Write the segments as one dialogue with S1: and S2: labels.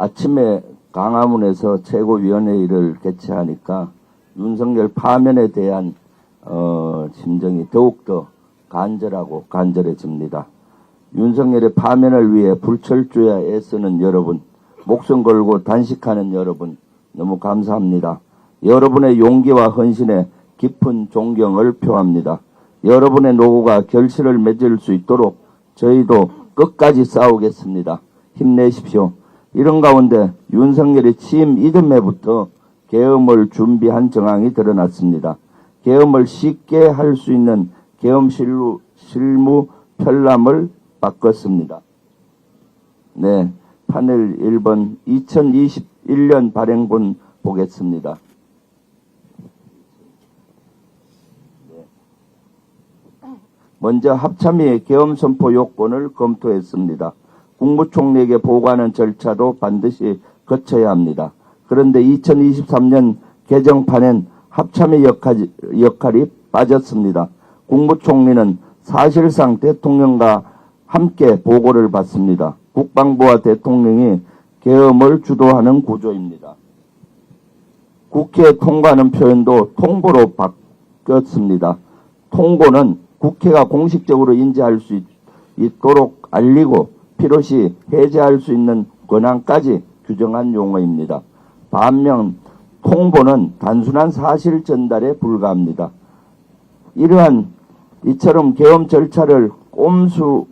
S1: 아침에 광화문에서 최고위원회의를 개최하니까 윤석열 파면에 대한 심정이 더욱더 간절하고 간절해집니다. 윤석열의 파면을 위해 불철주야 애쓰는 여러분, 목숨 걸고 단식하는 여러분 너무 감사합니다. 여러분의 용기와 헌신에 깊은 존경을 표합니다. 여러분의 노고가 결실을 맺을 수 있도록 저희도 끝까지 싸우겠습니다. 힘내십시오. 이런 가운데 윤석열의 취임 이듬해부터 계엄을 준비한 정황이 드러났습니다. 계엄을 쉽게 할 수 있는 계엄 실무 편람을 바꿨습니다. 네, 판el 1번 2021년 발행본 보겠습니다. 먼저 합참위의 계엄 선포 요건을 검토했습니다. 국무총리에게 보고하는 절차도 반드시 거쳐야 합니다. 그런데 2023년 개정판엔 합참의 역할이 빠졌습니다. 국무총리는 사실상 대통령과 함께 보고를 받습니다. 국방부와 대통령이 계엄을 주도하는 구조입니다. 국회에 통과하는 표현도 통보로 바뀌었습니다. 통보는 국회가 공식적으로 인지할 수 있도록 알리고 필요시 해제할 수 있는 권한까지 규정한 용어입니다. 반면 통보는 단순한 사실 전달에 불과합니다. 이처럼 계엄 절차를 꼼수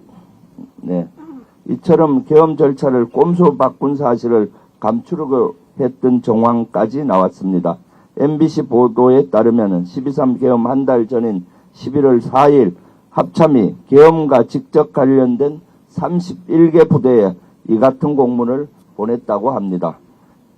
S1: 바꾼 사실을 감추려고 했던 정황까지 나왔습니다. MBC 보도에 따르면 12.3 계엄 한 달 전인 11월 4일 합참이 계엄과 직접 관련된 31개 부대에 이 같은 공문을 보냈다고 합니다.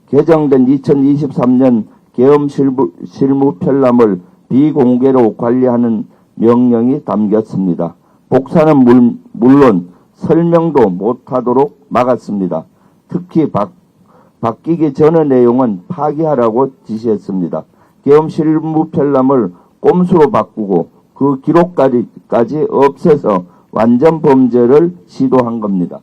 S1: 개정된 2023년 계엄 실무 편람을 비공개로 관리하는 명령이 담겼습니다. 복사는 물론 설명도 못하도록 막았습니다. 특히 바뀌기 전의 내용은 파기하라고 지시했습니다. 계엄 실무 편람을 꼼수로 바꾸고 그 기록까지 없애서 완전 범죄를 시도한 겁니다.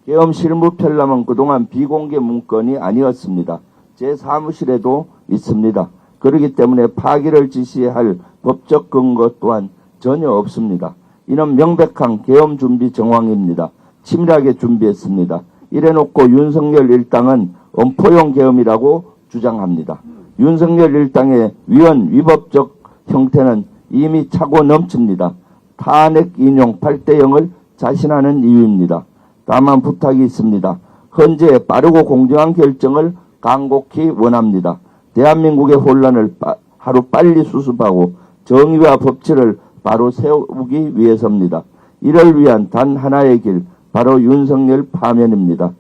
S1: 계엄 실무 편람은 그동안 비공개 문건이 아니었습니다. 제 사무실에도 있습니다. 그렇기 때문에 파기를 지시할 법적 근거 또한 전혀 없습니다. 이는 명백한 계엄 준비 정황입니다. 치밀하게 준비했습니다. 이래놓고 윤석열 일당은 엄포용 계엄이라고 주장합니다. 윤석열 일당의 위헌위법적 형태는 이미 차고 넘칩니다. 탄핵 인용 8대 0을 자신하는 이유입니다. 다만 부탁이 있습니다. 헌재의 빠르고 공정한 결정을 간곡히 원합니다. 대한민국의 혼란을 하루빨리 수습하고 정의와 법치를 바로 세우기 위해서입니다. 이를 위한 단 하나의 길, 바로 윤석열 파면입니다.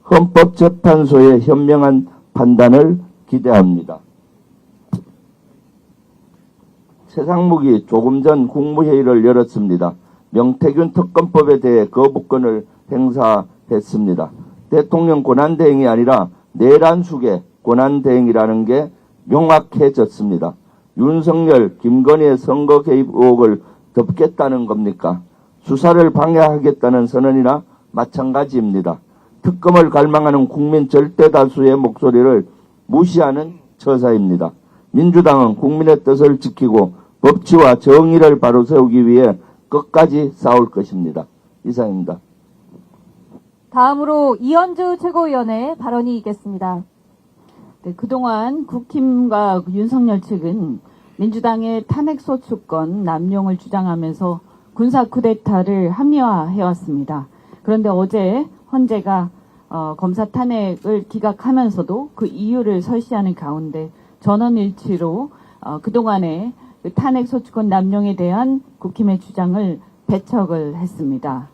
S1: 헌법재판소의 현명한 판단을 기대합니다. 최상목이 조금 전 국무회의를 열었습니다. 명태균 특검법에 대해 거부권을 행사했습니다. 대통령 권한대행이 아니라 내란숙의 권한대행이라는 게 명확해졌습니다. 윤석열, 김건희의 선거 개입 의혹을 덮겠다는 겁니까? 수사를 방해하겠다는 선언이나 마찬가지입니다. 특검을 갈망하는 국민 절대 다수의 목소리를 무시하는 처사입니다. 민주당은 국민의 뜻을 지키고 법치와 정의를 바로 세우기 위해 끝까지 싸울 것입니다. 이상입니다.
S2: 다음으로 이현주 최고위원의 발언이 있겠습니다. 네, 그동안 국힘과 윤석열 측은 민주당의 탄핵소추권 남용을 주장하면서 군사 쿠데타를 합리화해왔습니다. 그런데 어제 헌재가 검사 탄핵을 기각하면서도 그 이유를 설시하는 가운데 전원일치로 그동안의 그 탄핵소추권 남용에 대한 국힘의 주장을 배척을 했습니다.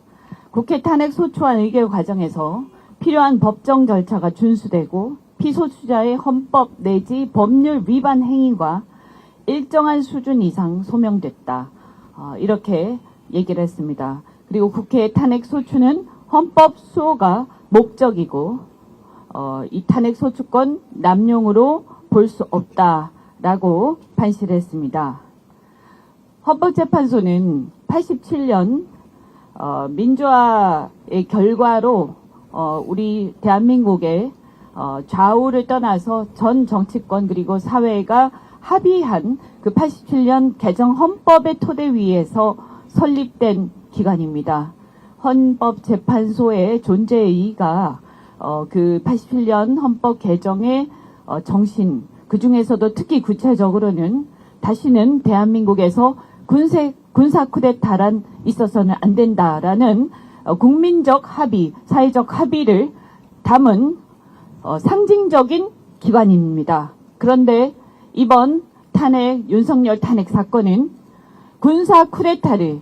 S2: 국회 탄핵소추안 의결 과정에서 필요한 법정 절차가 준수되고 피소추자의 헌법 내지 법률 위반 행위가 일정한 수준 이상 소명됐다. 이렇게 얘기를 했습니다. 그리고 국회 탄핵소추는 헌법 수호가 목적이고 이 탄핵소추권 남용으로 볼 수 없다라고 판시를 했습니다. 헌법재판소는 87년 민주화의 결과로 우리 대한민국의 좌우를 떠나서 전 정치권 그리고 사회가 합의한 그 87년 개정 헌법의 토대 위에서 설립된 기관입니다. 헌법재판소의 존재의 이의가 그 87년 헌법 개정의 정신, 그 중에서도 특히 구체적으로는 다시는 대한민국에서 군사 쿠데타란 있어서는 안 된다라는 국민적 합의, 사회적 합의를 담은 상징적인 기관입니다. 그런데 이번 윤석열 탄핵 사건은 군사 쿠데타를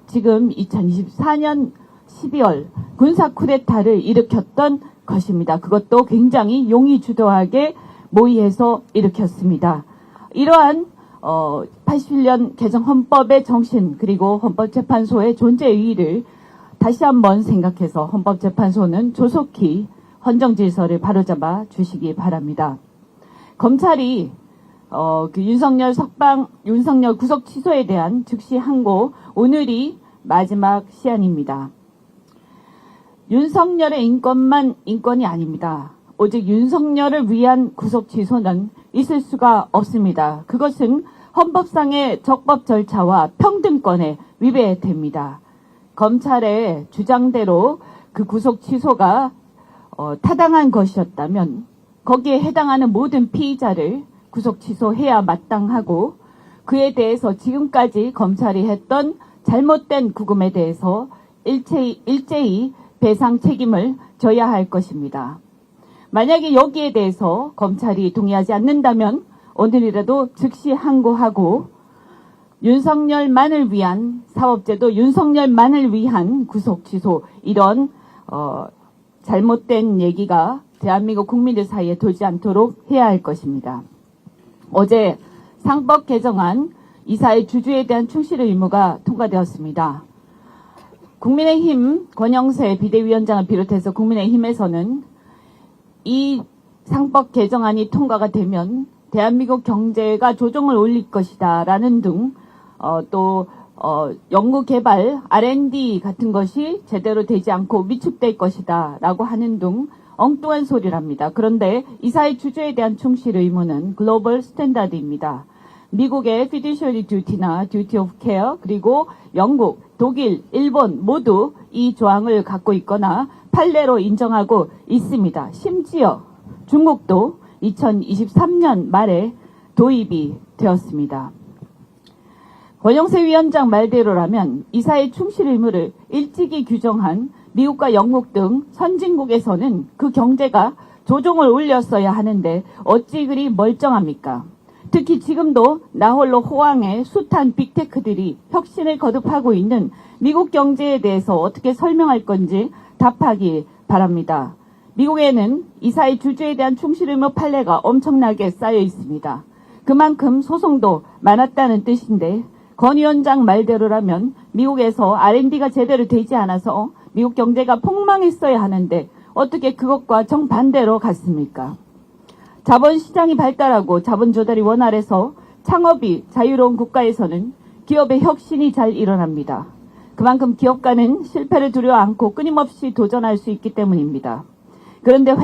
S2: 지금 2024년 12월 군사 쿠데타를 일으켰던 것입니다. 그것도 굉장히 용의주도하게 모의해서 일으켰습니다. 이러한 87년 개정 헌법의 정신 그리고 헌법재판소의 존재 의의를 다시 한번 생각해서 헌법재판소는 조속히 헌정질서를 바로잡아 주시기 바랍니다. 검찰이 그 윤석열 구속 취소에 대한 즉시 항고, 오늘이 마지막 시한입니다. 윤석열의 인권만 인권이 아닙니다. 오직 윤석열을 위한 구속 취소는 있을 수가 없습니다. 그것은 헌법상의 적법 절차와 평등권에 위배됩니다. 검찰의 주장대로 그 구속 취소가 타당한 것이었다면 거기에 해당하는 모든 피의자를 구속 취소해야 마땅하고, 그에 대해서 지금까지 검찰이 했던 잘못된 구금에 대해서 일제히 배상 책임을 져야 할 것입니다. 만약에 여기에 대해서 검찰이 동의하지 않는다면 오늘이라도 즉시 항고하고 윤석열만을 위한 사법제도, 윤석열만을 위한 구속 취소, 이런 잘못된 얘기가 대한민국 국민들 사이에 돌지 않도록 해야 할 것입니다. 어제 상법 개정안 이사의 주주에 대한 충실 의무가 통과되었습니다. 국민의힘 권영세 비대위원장을 비롯해서 국민의힘에서는 이 상법 개정안이 통과가 되면 대한민국 경제가 조정을 올릴 것이다 라는 등 또 연구개발 R&D 같은 것이 제대로 되지 않고 위축될 것이다 라고 하는 등 엉뚱한 소리랍니다. 그런데 이사의 주주에 대한 충실 의무는 글로벌 스탠다드입니다. 미국의 fiduciary duty나 duty of care, 그리고 영국, 독일, 일본 모두 이 조항을 갖고 있거나 판례로 인정하고 있습니다. 심지어 중국도 2023년 말에 도입이 되었습니다. 권영세 위원장 말대로라면 이사의 충실 의무를 일찍이 규정한 미국과 영국 등 선진국에서는 그 경제가 조종을 올렸어야 하는데 어찌 그리 멀쩡합니까? 특히 지금도 나홀로 호황의 숱한 빅테크들이 혁신을 거듭하고 있는 미국 경제에 대해서 어떻게 설명할 건지 답하기 바랍니다. 미국에는 이사의 주주에 대한 충실 의무 판례가 엄청나게 쌓여 있습니다. 그만큼 소송도 많았다는 뜻인데, 권 위원장 말대로라면 미국에서 R&D가 제대로 되지 않아서 미국 경제가 폭망했어야 하는데 어떻게 그것과 정반대로 갔습니까? 자본시장이 발달하고 자본 조달이 원활해서 창업이 자유로운 국가에서는 기업의 혁신이 잘 일어납니다. 그만큼 기업가는 실패를 두려워 않고 끊임없이 도전할 수 있기 때문입니다. 그런데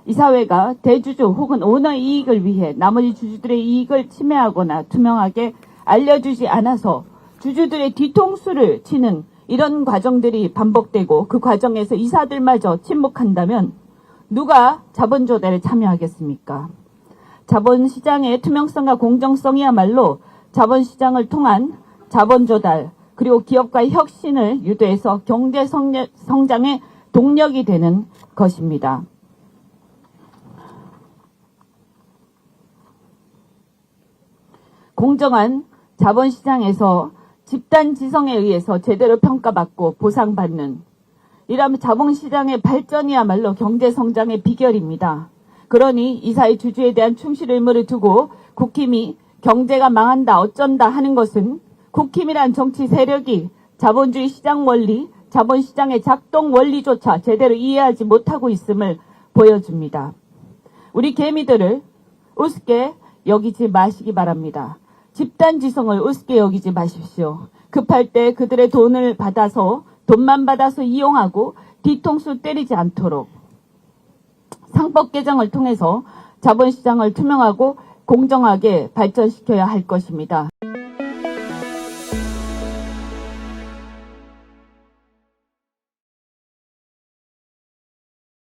S2: 이사회가 대주주 혹은 오너 이익을 위해 나머지 주주들의 이익을 침해하거나 투명하게 알려주지 않아서 주주들의 뒤통수를 치는 이런 과정들이 반복되고 그 과정에서 이사들마저 침묵한다면 누가 자본 조달에 참여하겠습니까? 자본시장의 투명성과 공정성이야말로 자본시장을 통한 자본 조달, 그리고 기업가의 혁신을 유도해서 경제 성장의 동력이 되는 것입니다. 공정한 자본시장에서 집단지성에 의해서 제대로 평가받고 보상받는, 이러면 자본시장의 발전이야말로 경제성장의 비결입니다. 그러니 이사의 주주에 대한 충실 의무를 두고 국힘이 경제가 망한다 어쩐다 하는 것은 국힘이란 정치 세력이 자본주의 시장 원리, 자본시장의 작동 원리조차 제대로 이해하지 못하고 있음을 보여줍니다. 우리 개미들을 우습게 여기지 마시기 바랍니다. 집단지성을 우습게 여기지 마십시오. 급할 때 그들의 돈만 받아서 이용하고 뒤통수 때리지 않도록 상법 개정을 통해서 자본시장을 투명하고 공정하게 발전시켜야 할 것입니다.